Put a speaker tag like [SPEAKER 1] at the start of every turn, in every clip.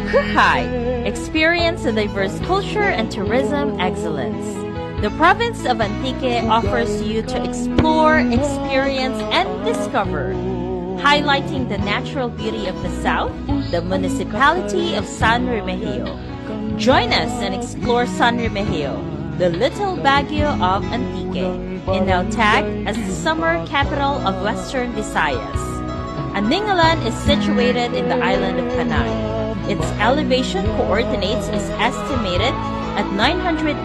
[SPEAKER 1] Kruhay, experience a diverse culture and tourism excellence. The province of Antique offers you to explore, experience, and discover. Highlighting the natural beauty of the south, the municipality of San Remigio. Join us and explore San Remigio, the little Baguio of Antique, inautag as the summer capital of Western Visayas. Aningalan is situated in the island of Panay. Its elevation coordinates is estimated at 997.6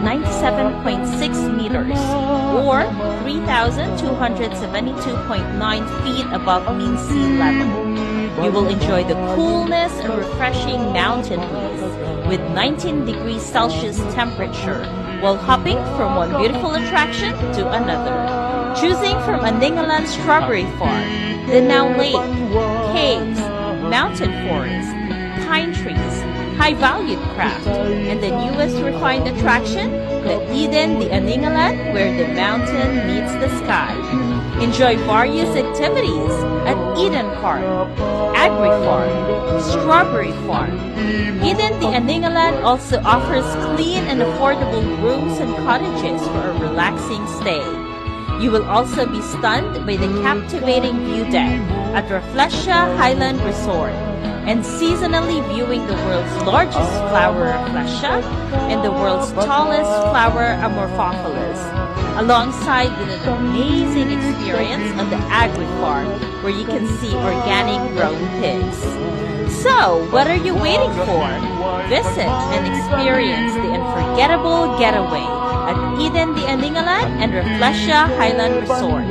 [SPEAKER 1] meters, or 3,272.9 feet above mean sea level. You will enjoy the coolness and refreshing mountain breeze with 19 degrees Celsius temperature while hopping from one beautiful attraction to another. Choosing from Aningalan Strawberry Farm, the Now Lake, caves, mountain forest, pine trees, high-valued craft, and the newest refined attraction, the Eden the Aningalan, where the mountain meets the sky. Enjoy various activities at Eden Park, Agri Farm, Strawberry Farm. Eden the Aningalan also offers clean and affordable rooms and cottages for a relaxing stay. You will also be stunned by the captivating view deck at Rafflesia Highland Resort, and seasonally viewing the world's largest flower Rafflesia and the world's tallest flower Amorphophilus, alongside with an amazing experience on the Agri Farm where you can see organic grown pigs. So, what are you waiting for? Visit and experience the unforgettable getaway at Eden the Aningalan and Rafflesia Highland Resort.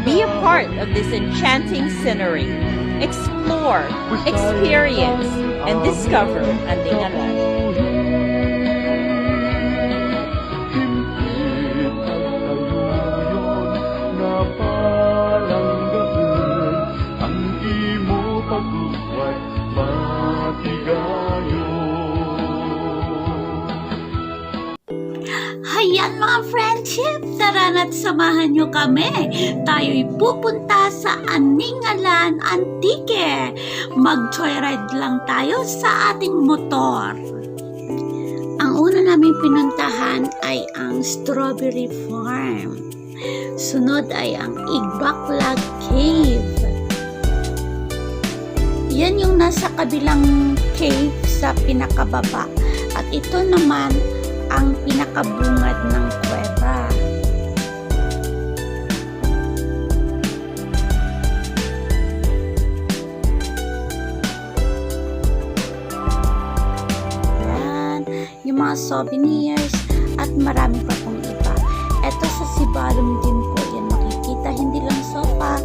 [SPEAKER 1] Be a part of this enchanting scenery. Explore, experience, and discover Aningalan.
[SPEAKER 2] Ayan mga friendship, tara na't samahan nyo kami. Tayo'y pupunta sa Aningalan, Antique. Mag-joyride lang tayo sa ating motor. Ang una naming pinuntahan ay ang Strawberry Farm. Sunod ay ang Igbaklag Cave. Yan yung nasa kabilang cave sa pinakababa. At ito naman ang pinakabungad ng kuweba. Yan, yung mga souvenirs at marami pa pong iba. Ito sa Sibalom din po yan makikita, hindi lang sofa,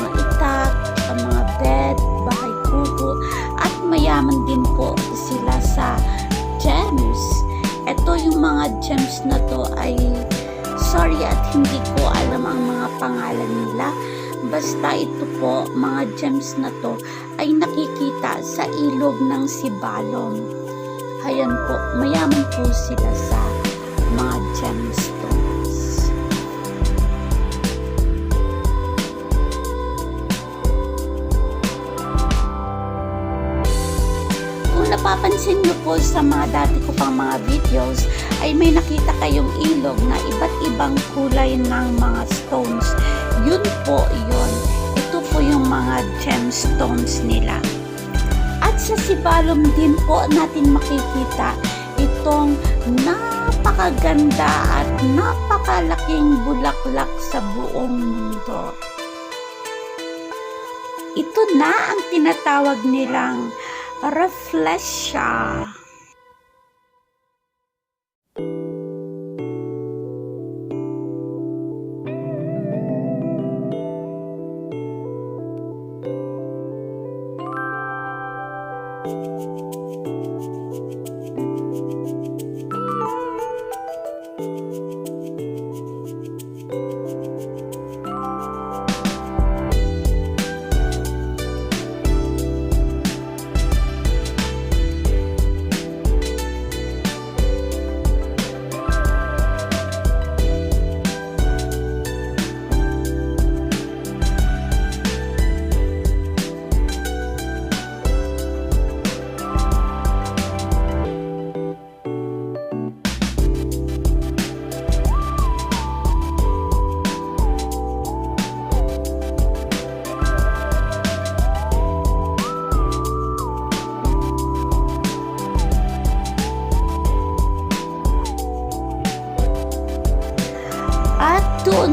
[SPEAKER 2] mga itak, mga bed, bahay kubo, at mayaman din po sila sa gems. Ito yung mga gems na to ay sorry at hindi ko alam ang mga pangalan nila. Basta ito po, mga gems na to ay nakikita sa ilog ng Sibalom. Ayan po, mayaman po sila sa mga gemstones. Napapansin nyo po sa mga dati ko pang mga videos ay may nakita kayong ilog na iba't ibang kulay ng mga stones. Yun po yun. Ito po yung mga gemstones nila. At sa Sibalom din po natin makikita itong napakaganda at napakalaking bulaklak sa buong mundo. Ito na ang tinatawag nilang Rafflesia.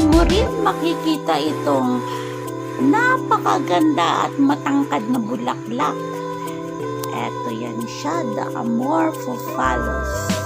[SPEAKER 2] Doon mo rin makikita itong napakaganda at matangkad na bulaklak. Eto yan siya, the Amorphophallus.